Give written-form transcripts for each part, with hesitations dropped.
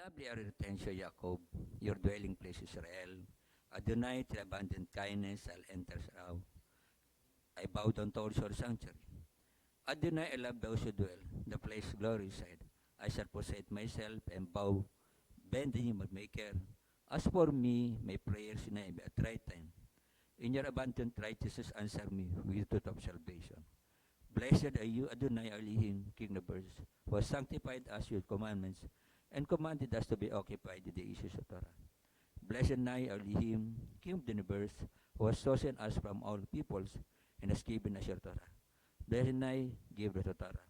Lovely are retention, Jacob, your dwelling place Israel. Adonai, till abundant kindness, I'll enter thou. I bow down towards your sanctuary. Adonai, I love those who dwell, the place glorified. I shall prostrate myself and bow, bend the knee, my maker. As for me, my prayers in at right time. In your abundant righteousness, answer me with truth of salvation. Blessed are you, Adonai Elohim, King of birds, who has sanctified us with commandments and commanded us to be occupied with the issues of Torah. Blessed Nai Elohim, King of the universe, who has chosen us from all peoples and has given us your Torah. Blessed Nai, give the Torah.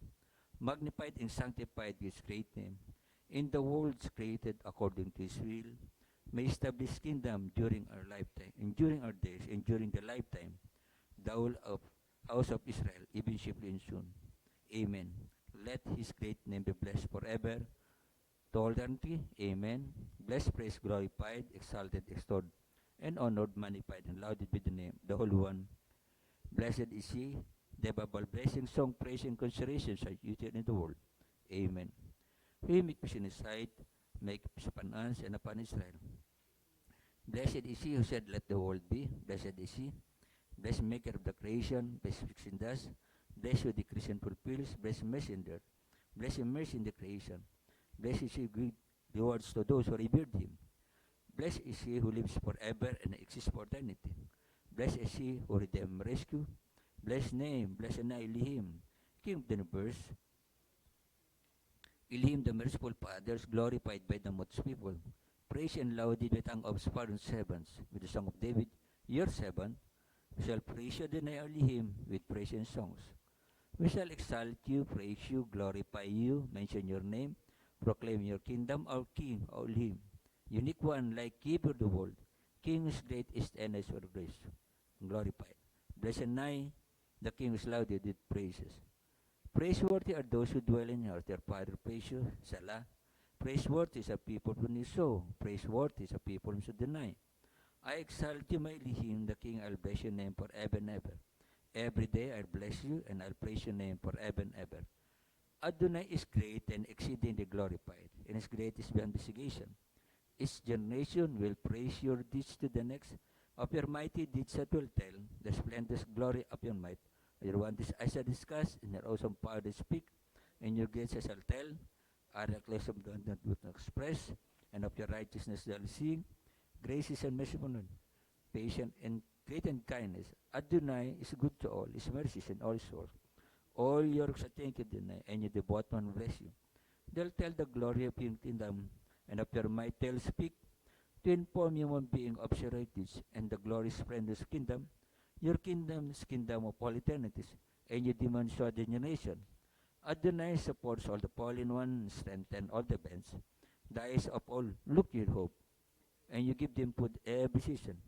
Magnified and sanctified with his great name, in the worlds created according to his will, may establish kingdom during our lifetime, and during our days, and during the lifetime, the whole of house of Israel, even chiefly and soon. Amen. Let his great name be blessed forever. To all eternity. Amen. Blessed, praised, glorified, exalted, extolled, and honored, magnified, and lauded be the name, the Holy One. Blessed is he, the Bible blessing, song, praise, and consideration are uttered in the world. Amen. We make peace in his sight, make peace upon us and upon Israel. Blessed is he who said, let the world be. Blessed is he. Blessed maker of the creation, blessed fixing dust, blessed who the creation fulfills, blessed messenger, blessed mercy in the creation, blessed is he who gives rewards to those who revered him. Blessed is he who lives forever and exists for eternity. Blessed is he who redeemed rescue. Blessed name, blessed na Elohim, King of the universe. Elohim, the merciful fathers, glorified by the most people. Praise and lauded with tongue of sparrow heavens, with the song of David, your servant. We shall praise you, deny Elohim, with praise and songs. We shall exalt you, praise you, glorify you, mention your name, proclaim your kingdom, our King, O Elohim. Unique one, like keeper of the world, King is great is and is for grace. Glorified. Blessed nigh, the King is lauded with praises. Praiseworthy are those who dwell in earth, their Father praise you, Salah. Praiseworthy is a people whom you sow, praiseworthy is a people whom you deny. I exalt you, my Elohim, the King. I'll bless your name forever and ever. Every day I'll bless you and I'll praise your name forever and ever. Adonai is great and exceedingly glorified, and his great is beyond investigation. Each generation will praise your deeds to the next. Of your mighty deeds that will tell, the splendorous glory of your might. Your wonders I shall discuss, and your awesome power to speak, and your grace I shall tell. Are the close of God that would not express, and of your righteousness they'll sing. Grace and merciful, patient and great and kindness. Adonai is good to all, his mercies and all his soul. All your works I thank you, Adonai, and your devout one bless you. They'll tell the glory of your kingdom, and of your might they'll speak, to inform human being of your righteousness and the glorious splendorous kingdom. Your kingdom is kingdom of all eternities, and you demand so the generation. Adonai supports all the fallen one, strengthen all the bends. The eyes of all look your hope, and you give them food every season.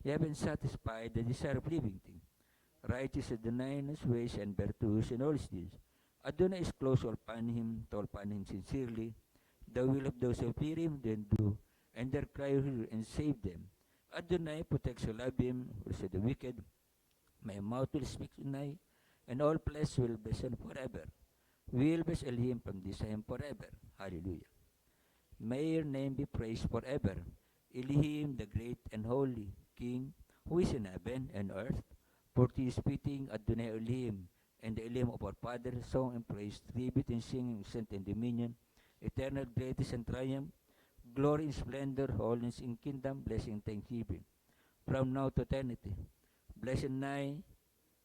You haven't satisfied the desire of living thing. Righteous Adonai in his ways and virtuous in all his deeds. Adonai is close to all upon him sincerely. The will of those who fear him then do, and their cry hear and save them. Adonai protects who love him, who say the wicked. My mouth will speak tonight, and all flesh will bless him forever. We will bless Elohim from this time forever. Hallelujah. May your name be praised forever. Elohim, the great and holy King, who is in heaven and earth, for he is fitting Adonai Elohim, and the Elohim of our Father, song and praise, tribute and singing, strength and dominion, eternal greatness and triumph, glory and splendor, holiness in kingdom, blessing and thanksgiving, from now to eternity. Blessed nigh,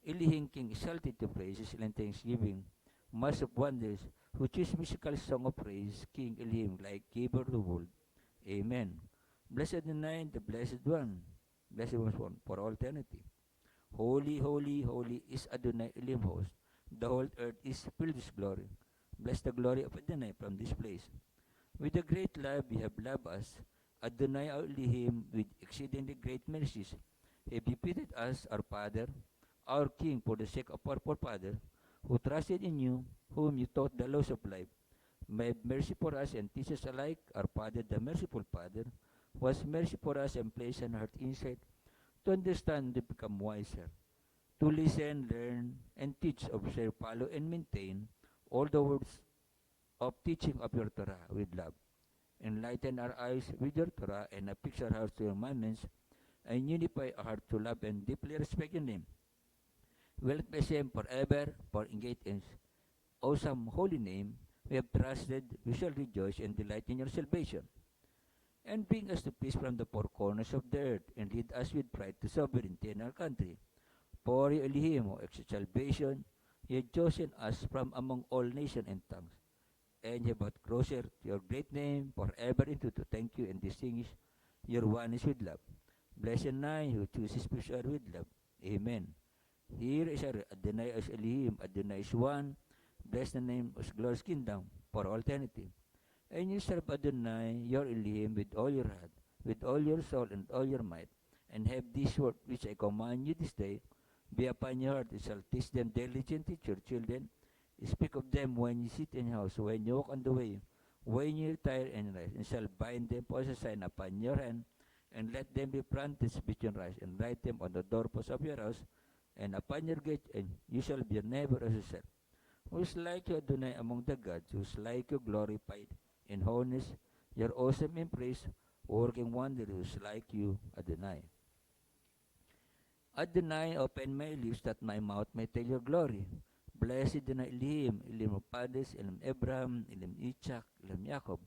Elohim King, exalted to praises and thanksgiving, mass of wonders, who choose musical song of praise, King Elohim, like giver of the world. Amen. Blessed the nine, the blessed one, blessed one for all eternity. Holy, holy, holy is Adonai Elohim host. The whole earth is filled with glory. Bless the glory of Adonai from this place. With a great love you have loved us, Adonai our Elohim, with exceedingly great mercies. He befitted us, our Father, our King, for the sake of our forefather, who trusted in you, whom you taught the laws of life. May have mercy for us and teach us alike, our Father, the merciful Father, who has mercy for us and placed an heart insight to understand and become wiser, to listen, learn, and teach, observe, follow, and maintain all the words of teaching of your Torah with love. Enlighten our eyes with your Torah and affix our hearts to your commandments, and unify our heart to love and deeply respect your name. We will bless him forever, for engage in awesome holy name, we have trusted, we shall rejoice and delight in your salvation. And bring us to peace from the four corners of the earth, and lead us with pride to sovereignty in our country. For you, Elohim, O exalt salvation, you have chosen us from among all nations and tongues, and you have brought closer to your great name forever into to thank you and distinguish your oneness with love. Blessed night who chooses peace with love. Amen. Here is our Adonai as Elohim, Adonai is one. Bless the name of glorious kingdom for all eternity. And you serve Adonai, your Elohim, with all your heart, with all your soul, and all your might. And have this word which I command you this day be upon your heart. You shall teach them diligently, teach your children. Speak of them when you sit in your house, when you walk on the way, when you retire and rise. And shall bind them as a sign upon your hand, and let them be planted between your eyes, and write them on the doorposts of your house, and upon your gate, and you shall be your neighbor as yourself. Who is like you, Adonai, among the gods? Who is like you, glorified in holiness? You're awesome in praise, working wonders. Who is like you, Adonai? Adonai, open my lips that my mouth may tell your glory. Blessed Adonai Elohim, Elohim of fathers, Elohim Abraham, Elohim Isaac, Elohim Jacob,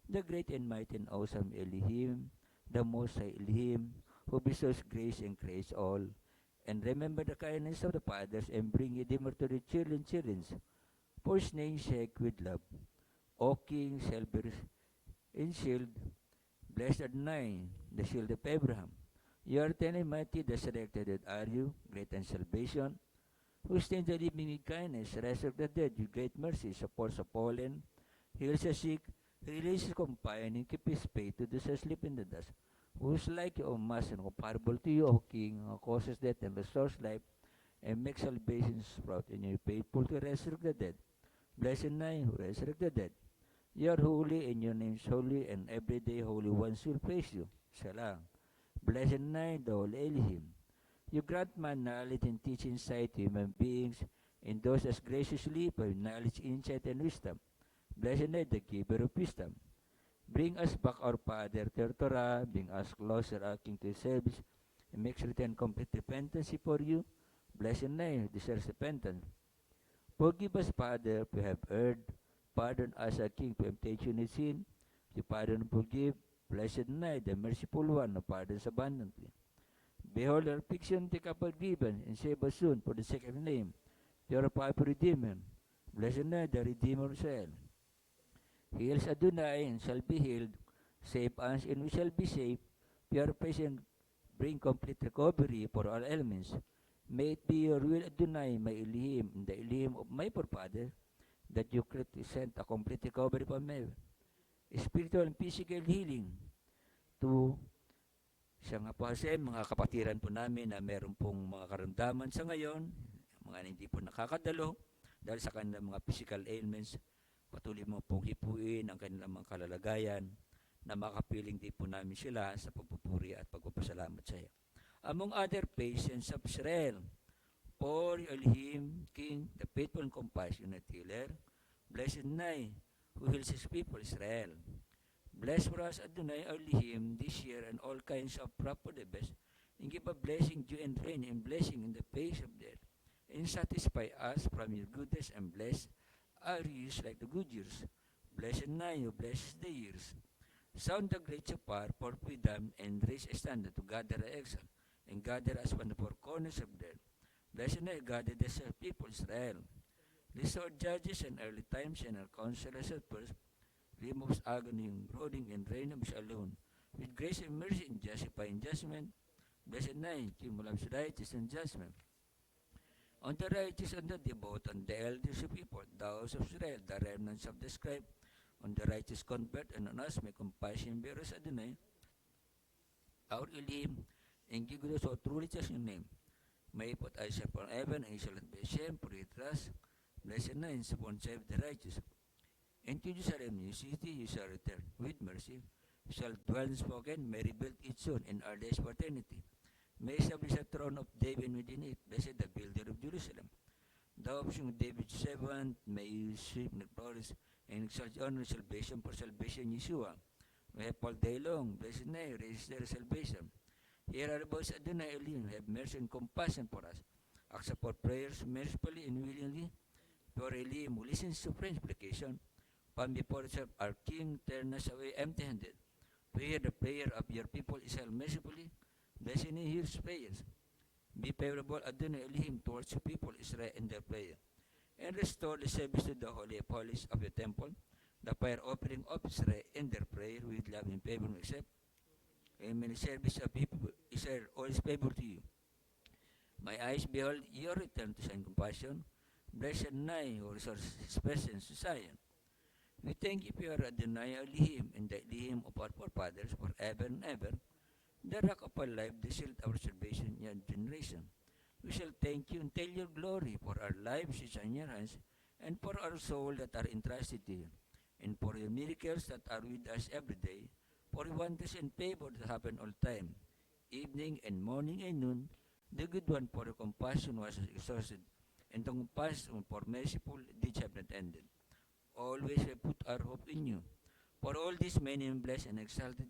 the great and mighty and awesome Elohim, the Most High Elohim, who bestows grace and grace all. And remember the kindness of the fathers, and bring redeemer to the children's, for his name's sake with love. O King, Silver and Shield, blessed Adonai, the shield of Abraham. You are ten and mighty, the selected are you, great in salvation, who stands the living with kindness, resurrect the dead with great mercy, supports the fallen, heals the sick, releases companion, keep his faith to those who sleep in the dust. Who is like you, O Master, comparable to you, O King, who causes death and restores life, and makes salvation sprout, and you are faithful to resurrect the dead. Blessed night, who resurrect the dead. You are holy, and your name is holy, and every day holy ones will praise you. Salam. Blessed night, the Holy Elohim. You grant man knowledge and teach insight to human beings, and those as graciously by knowledge, insight, and wisdom. Blessed night, the giver of wisdom. Bring us back, our Father, to your Torah, bring us closer, our King, to his service, and make certain complete repentance for you. Blessed night, who deserves repentance. Forgive us, Father, if we have erred. Pardon us, our King, for temptation and sin. You pardon and forgive. Blessed night, the merciful one, who pardons abundantly. Behold our affliction, take up our grievance, and save us soon for the sake of your name. You are a powerful Redeemer. Blessed night, the Redeemer of Israel. Heals Adonai, and shall be healed. Save us, and we shall be saved. Purify and bring complete recovery for all elements. May it be your will, Adonai, my Elohim, and the Elohim of my forefather, that you send a complete recovery from me. Spiritual and physical healing to siya nga po kasi mga kapatiran po namin na meron pong mga karamdaman sa ngayon, mga hindi po nakakadalo dahil sa kanilang mga physical ailments, patuloy mo pong hipuin ang kanilang mga kalalagayan na makapiling din po namin sila sa pagpupuri at pagpapasalamat sa iyo. Among other patients of Israel, for Elohim, King, the faithful and compassionate healer, blessed night, who heals his people, Israel. Bless for us, Adonai, our Elohim, this year and all kinds of crop for the best, and give a blessing, dew and rain, and blessing in the face of death, and satisfy us from your goodness, and bless our years like the good years. Blessed night, who blesses the years. Sound the great shofar for freedom, and raise a standard to gather our exile, and gather us from the four corners of the earth. Blessed night, gather the people, Israel. Restore judges and early times, and our counselors at first, removes agony, brooding, and reign of alone. With grace and mercy and justifying judgment, blessed night, you loves righteousness and judgment. On the righteous and the devout, on the elders of people, those of Israel, the remnants of the scribe, on the righteous convert, and on us may compassion bear us, Adonai, our Elohim, and give us all truly just your name. May put eyes upon heaven, and shall not be ashamed, for it trust. Blessed night, upon save the righteous. And to Jerusalem, new city, you shall return with mercy. You shall dwell unspoken, may rebuild it soon in our days for eternity. May establish a throne of David within it, blessed the builder of Jerusalem. Thou option of David's servant, may you sweep the glorious and exalt honor salvation for salvation, Yeshua. We have all day long. Blessed name, raise their salvation. Hear our voice, Adonai Elohim. Have mercy and compassion for us. Accept our prayers mercifully and willingly. For Elohim, who listens to prayer supplication. Come before yourself, our King, turn us away empty-handed. To hear the prayer of your people Israel mercifully. Blessed name, hears prayers. Be favorable, Adonai Elohim, towards your people Israel in their prayer. And restore the service to the Holy of Holies of your temple, the fire offering of Israel in their prayer with love and favor accept. Amen. Service of people Israel, all is favor to you. My eyes behold your return to shine compassion. Blessed night, who restores his presence to Zion. We thank you for your Adonai Elohim and the Elohim of our forefathers forever and ever. The rock of our life, the shield of our salvation, your generation. We shall thank you and tell your glory, for our lives is in your hands, and for our soul that are entrusted to you, and for your miracles that are with us every day, for your wonders and favor that happen all time, evening and morning and noon. The good one for your compassion was exhausted, and the compassion for merciful deeds have not ended. Always we put our hope in you. For all this many and blessed and exalted,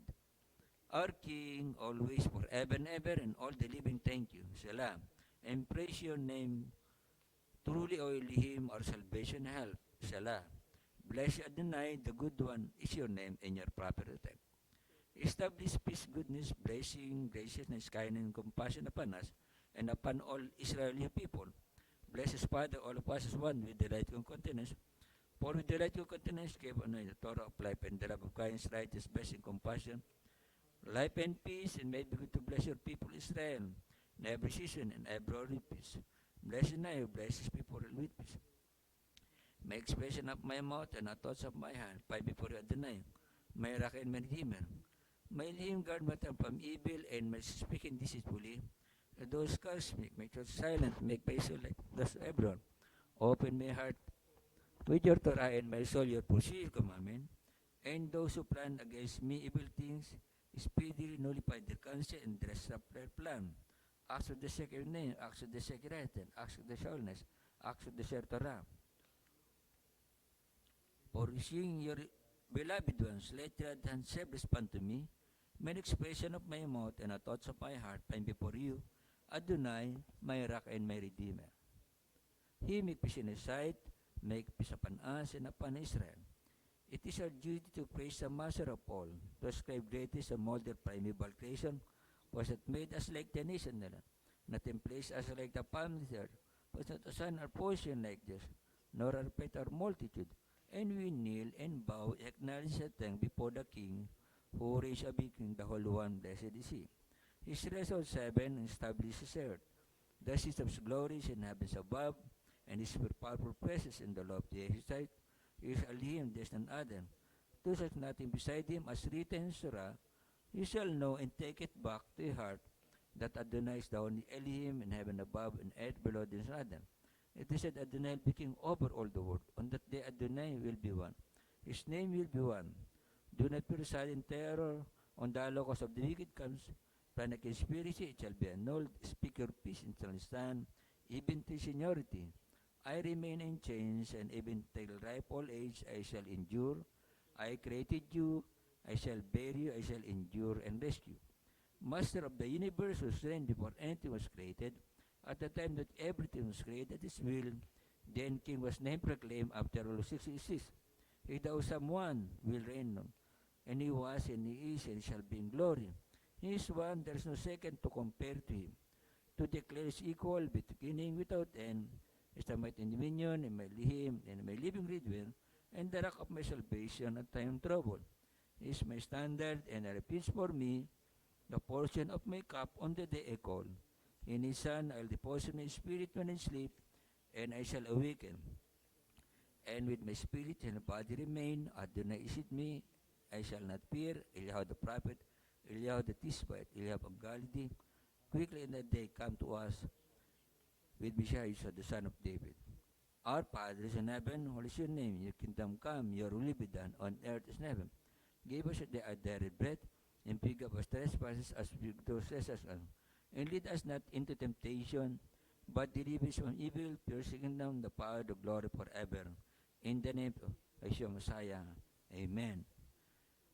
our King, always forever and ever, and all the living thank you. Selah. And praise your name. Truly, O Elohim, our salvation help. Selah. Bless Adonai, the good one, is your name and your proper time. Establish peace, goodness, blessing, graciousness, kindness, and compassion upon us and upon all Israeli people. Bless us, Father, all of us as one with delightful countenance. For with delightful countenance, give on the Torah of life and the love of kindness, righteousness, blessing, compassion, life and peace, and may be good to bless your people Israel in every season and every peace. Bless and I bless his people with peace. My expression of my mouth and the thoughts of my heart, by before you Adonai, my rock and my redeemer. My name guard my tongue from evil and my speaking deceitfully. Those curse me, make your silent, make my soul like thus everyone. Open my heart with your Torah and my soul your pursuit commandment. And those who plan against me evil things, speedily nullify their counsel and dress up their plan. Acts of the sacred name, acts of the sacred item, acts of the soulness, acts of the sacred Torah. For seeing your beloved ones, let your hands have respond to me. May the expression of my mouth and the thoughts of my heart find before you, Adonai, my rock and my redeemer. He make peace in his sight, make peace upon us and upon Israel. It is our duty to praise the Master of all, to ascribe greatness and model primeval creation, was it made us like the nation nila, not in place us like the palm earth, was not assign our portion like this, nor our pet our multitude, and we kneel and bow, acknowledge the thank before the King, who raised a big King, the Holy One, blessed is He. His rest on heaven and established his earth. The seat of his glories in heavens above, and his powerful presence in the lofty his sight. He is Elohim, there's none other. To such nothing beside him, as written in Surah, you shall know and take it back to your heart that Adonai is the only Elohim in heaven above and earth below, there is none other. It is said Adonai will be king over all the world. On that day Adonai will be one. His name will be one. Do not fear silent terror on the locust of the wicked comes. Plan a conspiracy, it shall be annulled. Speak your peace and shall stand, even to seniority. I remain in chains, and even till ripe old age I shall endure. I created you, I shall bear you, I shall endure and rescue. Master of the universe was reigned before anything was created. At the time that everything was created at his will, then King was named proclaimed after all 66. He thou someone will reign on, and he was, and he is, and shall be in glory. He is one, there is no second to compare to him. To declare his equal, beginning without end, is the might and dominion, and my lihim, and my living redeemer, and the rock of my salvation at time of trouble. He is my standard, and a refuge for me, the portion of my cup on the day I call. In his Son, I'll deposit my spirit when I sleep, and I shall awaken. And with my spirit and body remain, Adonai is with me, I shall not fear. Eliyahu the prophet, Eliyahu the Tishbite, Eliyahu of Galilee, quickly in that day come to us with Messiah, the son of David. Our Father is in heaven, holy is your name, your kingdom come, your will be done on earth as in heaven. Give us the daily bread, and forgive us trespasses as we do trespass us. And lead us not into temptation, but deliver us from evil, pure kingdom, the power, the glory forever. In the name of Yeshua Messiah. Amen.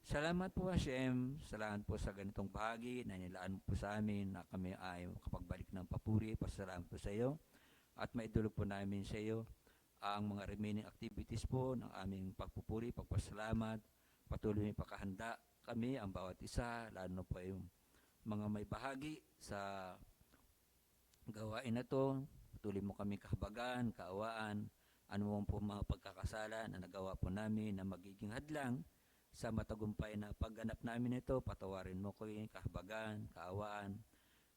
Salamat po Hashem, salamat po sa ganitong bahagi na nilaan mo po sa amin na kami ay makapagbalik ng papuri. Pasalamat po sa iyo at maidulog po namin sa iyo ang mga remaining activities po ng aming pagpupuri, pagpasalamat, patuloy na pakahanda kami, ang bawat isa, lalo na po yung mga may bahagi sa gawain na to. Patuloy mo kami kahabagan, kaawaan, ano mo po mga pagkakasala na nagawa po namin na magiging hadlang sa matagumpay na pagganap namin ito. Patawarin mo ko yung kahabagan, kaawaan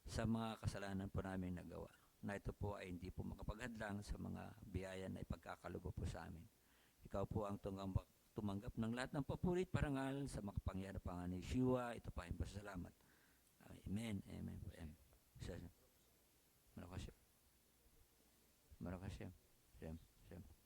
sa mga kasalanan po namin nagawa, na ito po ay hindi po makapaghadlang sa mga biyaya na ipagkakalubo po sa amin. Ikaw po ang tumanggap ng lahat ng papurit parangal sa makapangyarihan pangalan ni Yeshua. Ito pa ang pasalamat. Amen. Amen. Amen. Marakasya. Marakasya. Siyem. Siyem.